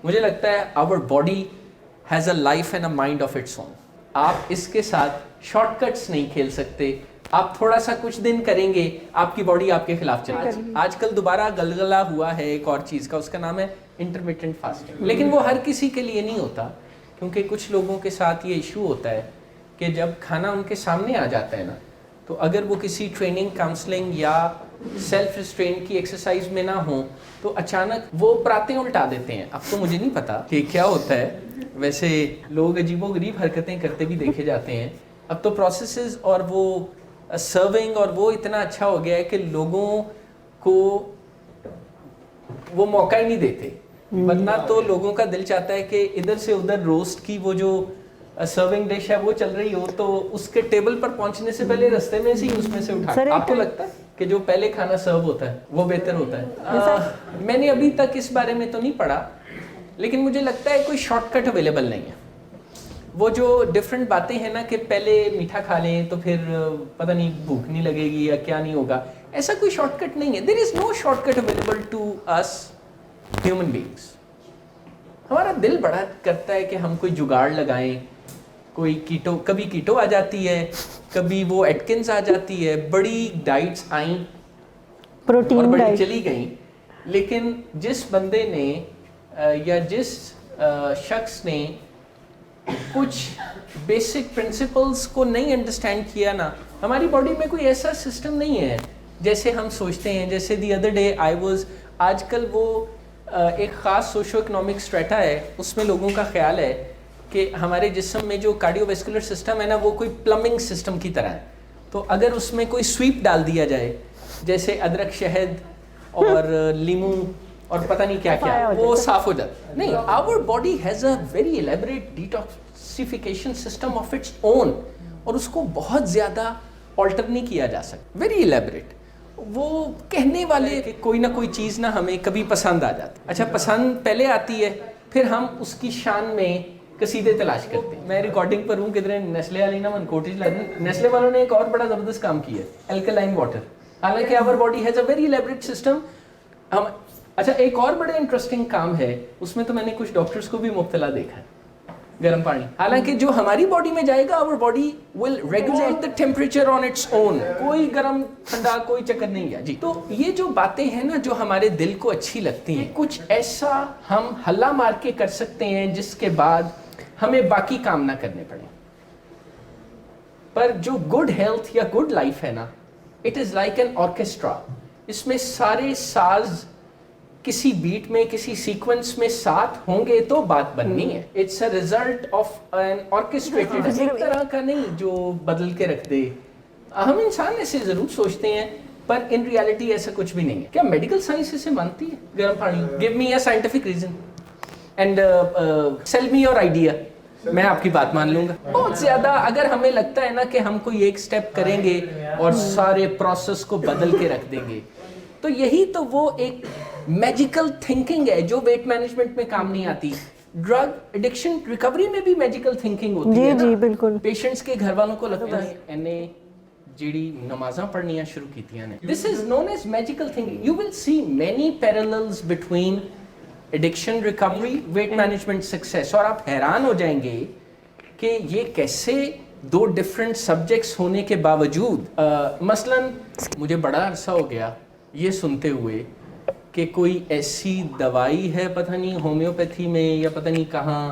مجھے لگتا ہے our body has a life and a mind of its own. آپ اس کے ساتھ شارٹ کٹس نہیں کھیل سکتے. آپ تھوڑا سا کچھ دن کریں گے, آپ کی باڈی آپ کے خلاف چلے گی. آج کل دوبارہ گلگلہ ہوا ہے ایک اور چیز کا, اس کا نام ہے انٹرمیٹنٹ فاسٹنگ. لیکن وہ ہر کسی کے لیے نہیں ہوتا, کیونکہ کچھ لوگوں کے ساتھ یہ ایشو ہوتا ہے کہ جب کھانا ان کے سامنے آ جاتا ہے نا, تو اگر وہ کسی ٹریننگ, کاؤنسلنگ یا سیلف ریسٹرین کی ایکسرسائز میں نہ ہوں تو اچانک وہ پراتیں الٹا دیتے ہیں. اب تو مجھے نہیں پتا کہ کیا ہوتا ہے, ویسے لوگ عجیب و غریب حرکتیں کرتے بھی دیکھے جاتے ہیں. اب تو پروسیسز اور وہ سرونگ اور وہ اتنا اچھا ہو گیا ہے کہ لوگوں کو وہ موقع ہی نہیں دیتے, ورنہ تو لوگوں کا دل چاہتا ہے کہ ادھر سے ادھر روسٹ کی وہ جو سرونگ ڈش ہے وہ چل رہی ہو تو اس کے ٹیبل پر پہنچنے سے پہلے رستے میں سے ہی اس میں سے اٹھا. آپ کو لگتا ہے کہ جو پہلے کھانا سرو ہوتا ہے وہ بہتر ہوتا ہے؟ میں نے ابھی تک اس بارے میں تو نہیں پڑھا, لیکن مجھے لگتا ہے کوئی شارٹ کٹ اویلیبل نہیں ہے. وہ جو ڈفرینٹ باتیں ہیں نا کہ پہلے میٹھا کھا لیں تو پھر پتہ نہیں بھوک نہیں لگے گی یا کیا نہیں ہوگا, ایسا کوئی شارٹ کٹ نہیں ہے. There is no short cut available to us human beings. ہمارا دل بڑا کرتا ہے کہ ہم کوئی جگاڑ لگائیں, کوئی کیٹو, کبھی کیٹو آ جاتی ہے, کبھی وہ ایٹکنز آ جاتی ہے, بڑی ڈائٹس آئیں اور بڑی چلی گئیں. لیکن جس بندے نے یا جس شخص نے کچھ بیسک پرنسپلز کو نہیں انڈرسٹینڈ کیا نا, ہماری باڈی میں کوئی ایسا سسٹم نہیں ہے جیسے ہم سوچتے ہیں. جیسے the other day I was, آج کل وہ ایک خاص سوشو اکنامک اسٹریٹا ہے, اس میں لوگوں کا خیال ہے کہ ہمارے جسم میں جو کارڈیو ویسکولر سسٹم ہے نا وہ کوئی پلمبنگ سسٹم کی طرح ہے. تو اگر اس میں کوئی سویپ ڈال دیا جائے, جیسے ادرک, شہد اور لیموں اور پتہ نہیں کیا کیا, وہ صاف ہو جاتا. نہیں, our body has a very elaborate detoxification system of its own, اور اس کو بہت زیادہ آلٹر نہیں کیا جا سکتا. Very elaborate. وہ کہنے والے کہ کوئی نہ کوئی چیز نہ ہمیں کبھی پسند آ جاتی. اچھا, پسند پہلے آتی ہے, پھر ہم اس کی شان میں قصیدے تلاش کرتے ہیں. میں ریکارڈنگ پر ہوں, کدھر نیسلے والی نا من کوٹیج لگی. نیسلے والوں نے ایک اور بڑا زبردست کام کیا ہے, الکلائن واٹر. حالانکہ our body has a very elaborate system. ہم اچھا, ایک اور بڑا انٹرسٹنگ کام ہے, اس میں تو میں نے کچھ ڈاکٹرز کو بھی مبتلا دیکھا ہے, گرم پانی. حالانکہ جو ہماری باڈی میں جائے گا, our body will regulate the temperature on its own. کوئی گرم ٹھنڈا کوئی چکر نہیں ہے جی. تو یہ جو باتیں ہیں نا جو ہمارے دل کو اچھی لگتی ہیں, کچھ ایسا ہم ہلا مار کے کر سکتے ہیں جس کے بعد ہمیں باقی کام نہ کرنے پڑیں. پر جو گڈ ہیلتھ یا گڈ لائف ہے نا, it is like an orchestra. اس میں سارے ساز کسی بیٹ میں, کسی سیکوینس میں ساتھ ہوں گے تو بات بننی ہے. It's a result of an orchestrated, ایک طرح کا نہیں جو بدل کے رکھ دے. ہم انسان ایسے ضرور سوچتے ہیں, پر ان ریالٹی ایسا کچھ بھی نہیں ہے. کیا میڈیکل سائنس اسے مانتی ہے گرم پانی؟ Give me a scientific reason and sell me your idea, میں آپ کی بات مان لوں گا. بہت زیادہ اگر ہمیں لگتا ہے نا کہ ہم کوئی ایک سٹیپ کریں گے اور سارے پروسیس کو بدل کے رکھ دیں گے, تو یہی تو وہ ایک میجیکل تھنکنگ ہے جو ویٹ مینجمنٹ میں کام نہیں آتی. ڈرگ ایڈکشن ریکوری میں بھی میجیکل تھنکنگ ہوتی ہے. جی بالکل. پیشنٹس کے گھر والوں کو لگتا ہے انہیں جیڑی نمازاں پڑھنیاں شروع کیتیاں نے. This is known as magical thinking. You will see many parallels between addiction recovery, weight management success, اور آپ حیران ہو جائیں گے کہ یہ کیسے دو ڈفرینٹ سبجیکٹس ہونے کے باوجود. مثلاً مجھے بڑا عرصہ ہو گیا یہ سنتے ہوئے کہ کوئی ایسی دوائی ہے پتہ نہیں ہومیوپیتھی میں یا پتہ نہیں کہاں,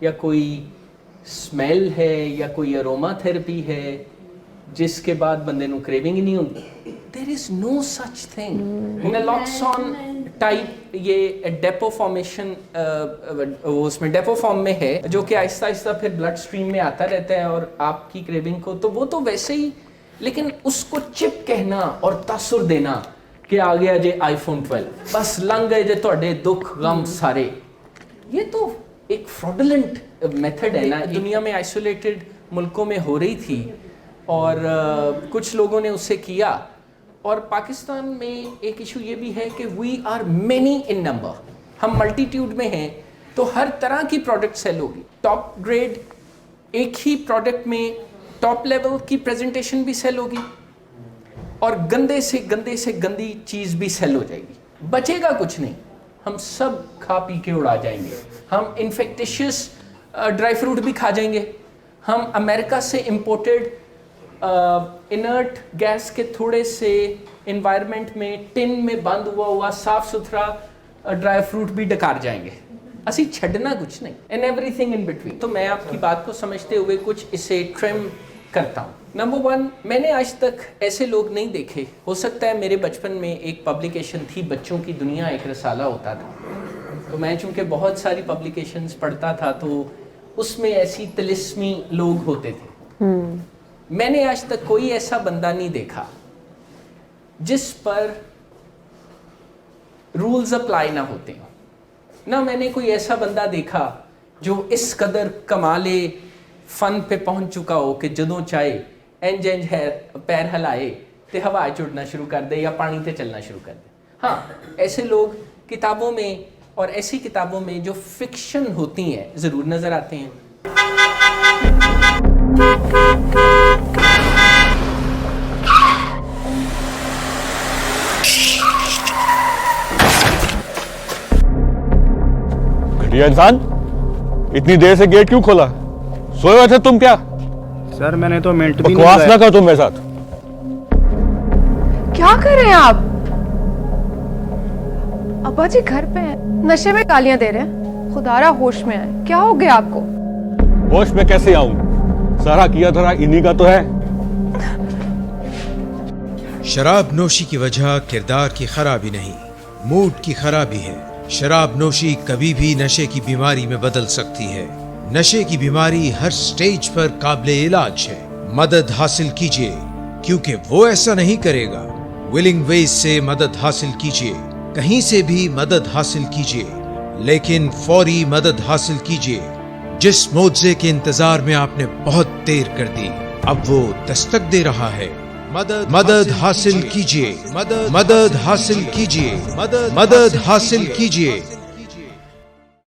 یا کوئی اسمیل ہے یا کوئی اروما تھراپی ہے جس کے بعد بندے نو کریونگ ہی نہیں ہوتی. دیر is know such thing. نالوکسون type یہ ڈیپو فارمیشن, اس میں ڈیپو فارم میں ہے جو کہ آہستہ آہستہ پھر بلڈ اسٹریم میں آتا رہتا ہے اور آپ کی کریونگ کو, تو وہ تو ویسے ہی. لیکن اس کو چپ کہنا اور تاثر دینا کہ آ گیا جے آئی فون 12, بس لنگ گئے جے تواڈے دکھ غم سارے, یہ تو ایک فراڈولنٹ میتھڈ ہے نا. دنیا میں آئسولیٹڈ ملکوں میں ہو رہی تھی اور کچھ لوگوں نے اسے کیا. اور پاکستان میں ایک ایشو یہ بھی ہے کہ we are many in number, ہم ملٹیٹیوڈ میں ہیں, تو ہر طرح کی پروڈکٹ سیل ہوگی. ٹاپ گریڈ ایک ہی پروڈکٹ میں ٹاپ لیول کی پریزنٹیشن بھی سیل ہوگی, اور گندے سے گندی چیز بھی سیل ہو جائے گی, بچے گا کچھ نہیں. ہم سب کھا پی کے اڑا جائیں گے. ہم انفیکٹیشیس ڈرائی فروٹ بھی کھا جائیں گے. ہم امریکہ سے امپورٹڈ انرٹ گیس کے تھوڑے سے انوائرمنٹ میں ٹن میں بند ہوا صاف ستھرا ڈرائی فروٹ بھی ڈکار جائیں گے. اسی چھڈنا کچھ نہیں. And every thing in between. تو میں آپ کی بات کو سمجھتے ہوئے کچھ اسے ٹرم کرتا ہوں. نمبر 1, میں نے آج تک ایسے لوگ نہیں دیکھے. ہو سکتا ہے میرے بچپن میں ایک پبلیکیشن تھی بچوں کی دنیا, ایک رسالہ ہوتا تھا, تو میں چونکہ بہت ساری پبلیکیشنز پڑھتا تھا تو اس میں ایسی طلسمی لوگ ہوتے تھے. میں نے آج تک کوئی ایسا بندہ نہیں دیکھا جس پر رولز اپلائی نہ ہوتے ہوں. نہ میں نے کوئی ایسا بندہ دیکھا جو اس قدر کمالے فن پہ پہنچ چکا ہو کہ جدوں چاہے انج پیر ہلائے تے ہوا چڑنا شروع کر دے یا پانی تے چلنا شروع کر دے. ہاں, ایسے لوگ کتابوں میں اور ایسی کتابوں میں جو فکشن ہوتی ہیں ضرور نظر آتے ہیں. گھٹیا انسان, اتنی دیر سے گیٹ کیوں کھولا؟ سوئے ہوئے تھے تم کیا؟ سر میں نے تو منٹ بھی بکواس نہ کر تم میرے ساتھ. کیا کر رہے ہیں آپ؟ ابا جی گھر پہ ہیں, نشے میں گالیاں دے رہے ہیں. خدارا ہوش میں آئے, کیا ہو گیا آپ کو؟ ہوش میں کیسے آؤں؟ سارا کیا دھرا انہی کا تو ہے. شراب نوشی کی وجہ کردار کی خرابی نہیں, موڈ کی خرابی ہے. شراب نوشی کبھی بھی نشے کی بیماری میں بدل سکتی ہے. نشے کی بیماری ہر سٹیج پر قابل علاج ہے. مدد حاصل کیجیے کیونکہ وہ ایسا نہیں کرے گا. ولنگ ویز سے مدد حاصل کیجیے, کہیں سے بھی مدد حاصل کیجیے, لیکن فوری مدد حاصل کیجیے. جس معجزے کے انتظار میں آپ نے بہت دیر کر دی, اب وہ دستک دے رہا ہے. مدد حاصل کیجیے, مدد حاصل کیجیے, مدد حاصل کیجیے.